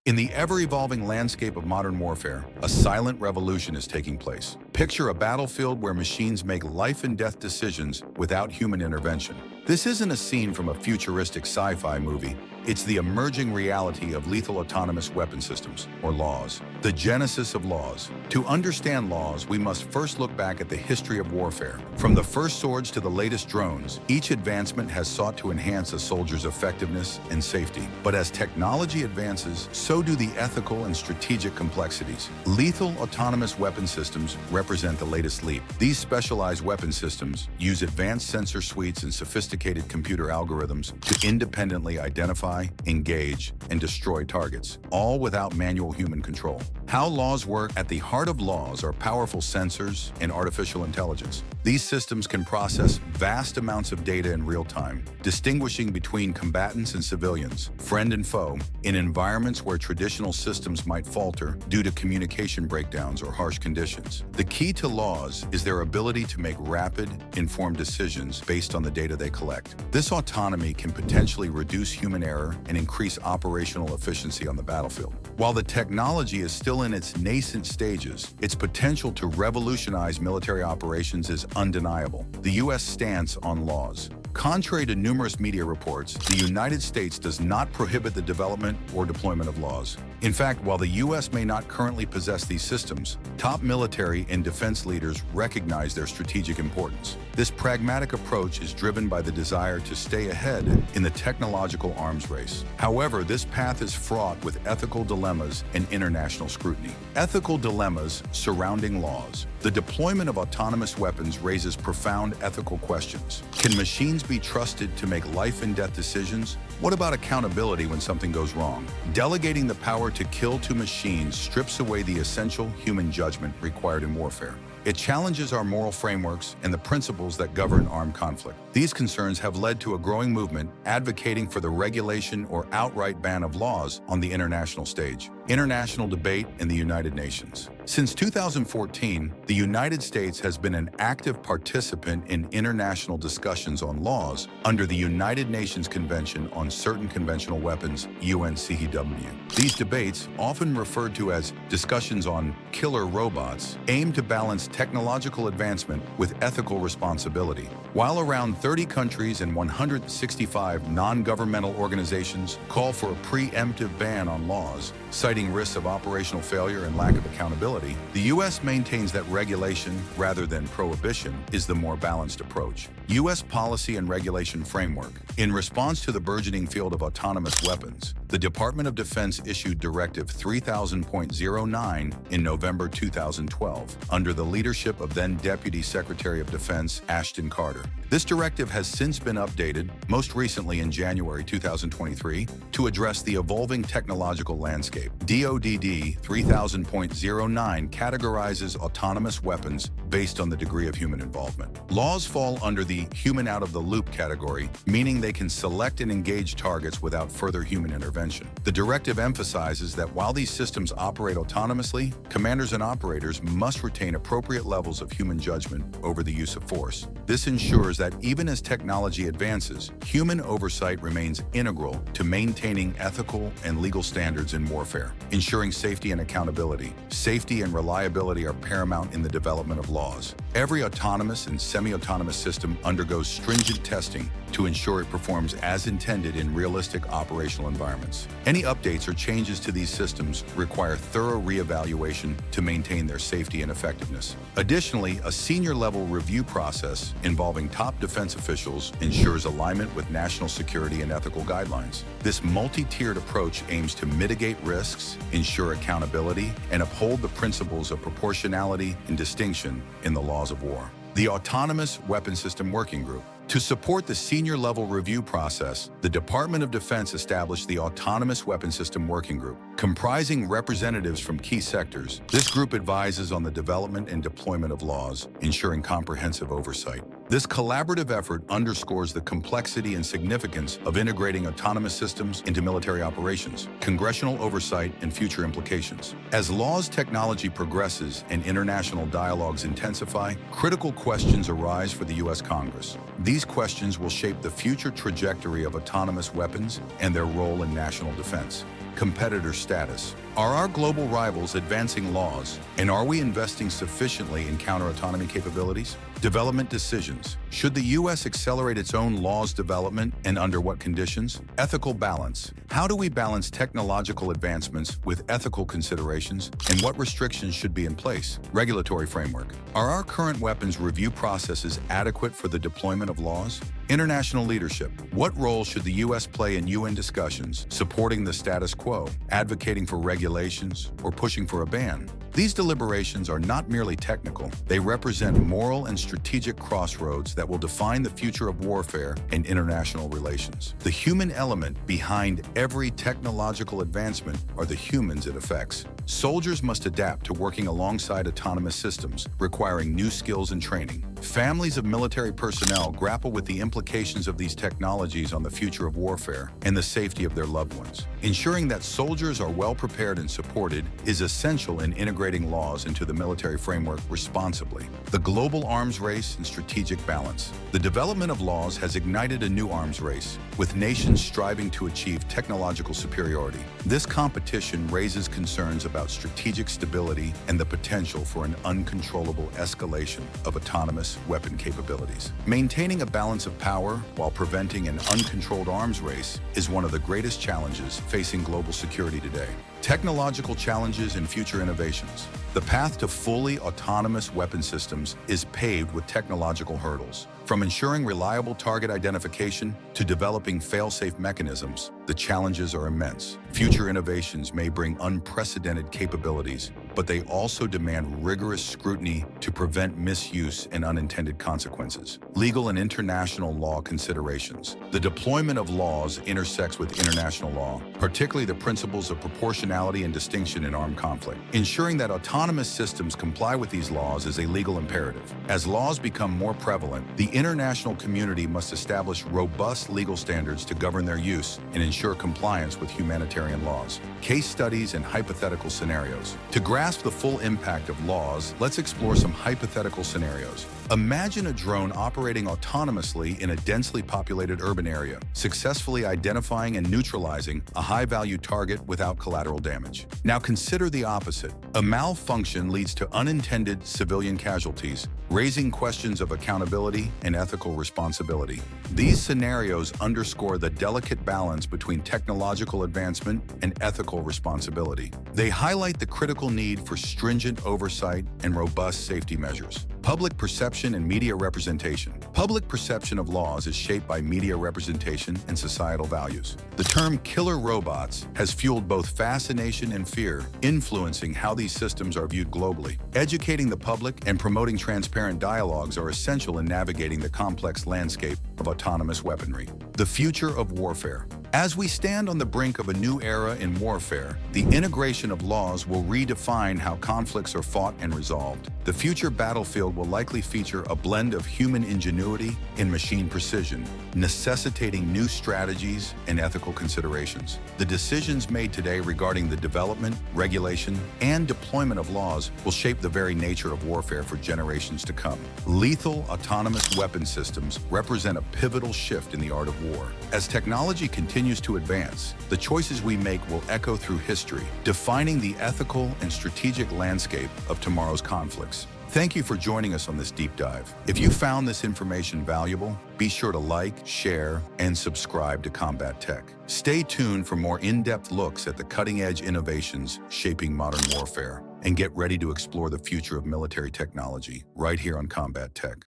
In the ever-evolving landscape of modern warfare, a silent revolution is taking place. Picture a battlefield where machines make life-and-death decisions without human intervention. This isn't a scene from a futuristic sci-fi movie. It's the emerging reality of lethal autonomous weapon systems, or laws. The genesis of laws. To understand laws, we must first look back at the history of warfare. From the first swords to the latest drones, each advancement has sought to enhance a soldier's effectiveness and safety. But as technology advances, so do the ethical and strategic complexities. Lethal autonomous weapon systems represent the latest leap. These specialized weapon systems use advanced sensor suites and sophisticated computer algorithms to independently identify, engage, and destroy targets, all without manual human control. How laws work. At the heart of laws are powerful sensors and artificial intelligence. These systems can process vast amounts of data in real time, distinguishing between combatants and civilians, friend and foe, in environments where traditional systems might falter due to communication breakdowns or harsh conditions. The key to laws is their ability to make rapid, informed decisions based on the data they collect. This autonomy can potentially reduce human error and increase operational efficiency on the battlefield. While the technology is still in its nascent stages, its potential to revolutionize military operations is undeniable. The U.S. stance on laws. Contrary to numerous media reports, the United States does not prohibit the development or deployment of laws. In fact, while the U.S. may not currently possess these systems, top military and defense leaders recognize their strategic importance. This pragmatic approach is driven by the desire to stay ahead in the technological arms race. However, this path is fraught with ethical dilemmas and international scrutiny. Ethical dilemmas surrounding laws. The deployment of autonomous weapons raises profound ethical questions. Can machines be trusted to make life-and-death decisions? What about accountability when something goes wrong? Delegating the power to kill to machines strips away the essential human judgment required in warfare. It challenges our moral frameworks and the principles that govern armed conflict. These concerns have led to a growing movement advocating for the regulation or outright ban of laws on the international stage. International debate in the United Nations. Since 2014, the United States has been an active participant in international discussions on laws under the United Nations Convention on Certain Conventional Weapons, UNCEW. These debates, often referred to as discussions on killer robots, aim to balance technological advancement with ethical responsibility. While around 30 countries and 165 non-governmental organizations call for a preemptive ban on laws, citing risks of operational failure and lack of accountability, the U.S. maintains that regulation, rather than prohibition, is the more balanced approach. U.S. policy and regulation framework. In response to the burgeoning field of autonomous weapons, the Department of Defense issued Directive 3000.09 in November 2012, under the leadership of then Deputy Secretary of Defense Ashton Carter. This directive has since been updated, most recently in January 2023, to address the evolving technological landscape. DoDD 3000.09 categorizes autonomous weapons based on the degree of human involvement. Laws fall under the human out-of-the-loop category, meaning they can select and engage targets without further human intervention. The directive emphasizes that while these systems operate autonomously, commanders and operators must retain appropriate levels of human judgment over the use of force. This ensures that even as technology advances, human oversight remains integral to maintaining ethical and legal standards in warfare, ensuring safety and accountability. Safety and reliability are paramount in the development of laws. Every autonomous and semi-autonomous system undergoes stringent testing to ensure it performs as intended in realistic operational environments. Any updates or changes to these systems require thorough reevaluation to maintain their safety and effectiveness. Additionally, a senior-level review process involving top defense officials ensures alignment with national security and ethical guidelines. This multi-tiered approach aims to mitigate risks, ensure accountability, and uphold the principles of proportionality and distinction in the laws of war. The Autonomous Weapon System Working Group. To support the senior-level review process, the Department of Defense established the Autonomous Weapon System Working Group. Comprising representatives from key sectors, this group advises on the development and deployment of laws, ensuring comprehensive oversight. This collaborative effort underscores the complexity and significance of integrating autonomous systems into military operations, congressional oversight, and future implications. As laws technology progresses and international dialogues intensify, critical questions arise for the U.S. Congress. These questions will shape the future trajectory of autonomous weapons and their role in national defense. Competitor status. Are our global rivals advancing laws, and are we investing sufficiently in counter-autonomy capabilities? Development decisions. Should the U.S. accelerate its own laws development, and under what conditions? Ethical balance. How do we balance technological advancements with ethical considerations, and what restrictions should be in place? Regulatory framework. Are our current weapons review processes adequate for the deployment of laws? International leadership. What role should the U.S. play in UN discussions, supporting the status quo, advocating for regulations, or pushing for a ban? These deliberations are not merely technical. They represent moral and strategic crossroads that will define the future of warfare and international relations. The human element behind every technological advancement are the humans it affects. Soldiers must adapt to working alongside autonomous systems, requiring new skills and training. Families of military personnel grapple with the implications of these technologies on the future of warfare and the safety of their loved ones. Ensuring that soldiers are well prepared and supported is essential in integrating laws into the military framework responsibly. The global arms race and strategic balance. The development of laws has ignited a new arms race, with nations striving to achieve technological superiority. This competition raises concerns about strategic stability and the potential for an uncontrollable escalation of autonomous weapon capabilities. Maintaining a balance of power while preventing an uncontrolled arms race is one of the greatest challenges facing global security today. Technological challenges and future innovations. The path to fully autonomous weapon systems is paved with technological hurdles. From ensuring reliable target identification to developing fail-safe mechanisms, the challenges are immense. Future innovations may bring unprecedented capabilities, but they also demand rigorous scrutiny to prevent misuse and unintended consequences. Legal and international law considerations. The deployment of laws intersects with international law, particularly the principles of proportionality and distinction in armed conflict. Ensuring that autonomous systems comply with these laws is a legal imperative. As laws become more prevalent, the international community must establish robust legal standards to govern their use and ensure compliance with humanitarian laws. Case studies and hypothetical scenarios. To grasp the full impact of laws, let's explore some hypothetical scenarios. Imagine a drone operating autonomously in a densely populated urban area, successfully identifying and neutralizing a high-value target without collateral damage. Now consider the opposite. A malfunction leads to unintended civilian casualties, raising questions of accountability and ethical responsibility. These scenarios underscore the delicate balance between technological advancement and ethical responsibility. They highlight the critical need for stringent oversight and robust safety measures. Public perception and media representation. Public perception of laws is shaped by media representation and societal values. The term killer robots has fueled both fascination and fear, influencing how these systems are viewed globally. Educating the public and promoting transparent dialogues are essential in navigating the complex landscape of autonomous weaponry. The future of warfare. As we stand on the brink of a new era in warfare, the integration of laws will redefine how conflicts are fought and resolved. The future battlefield will likely feature a blend of human ingenuity and machine precision, necessitating new strategies and ethical considerations. The decisions made today regarding the development, regulation, and deployment of laws will shape the very nature of warfare for generations to come. Lethal autonomous weapon systems represent a pivotal shift in the art of war. As technology continues to advance, the choices we make will echo through history, defining the ethical and strategic landscape of tomorrow's conflicts. Thank you for joining us on this deep dive. If you found this information valuable, be sure to like, share, and subscribe to Combat Tech. Stay tuned for more in-depth looks at the cutting-edge innovations shaping modern warfare, and get ready to explore the future of military technology right here on Combat Tech.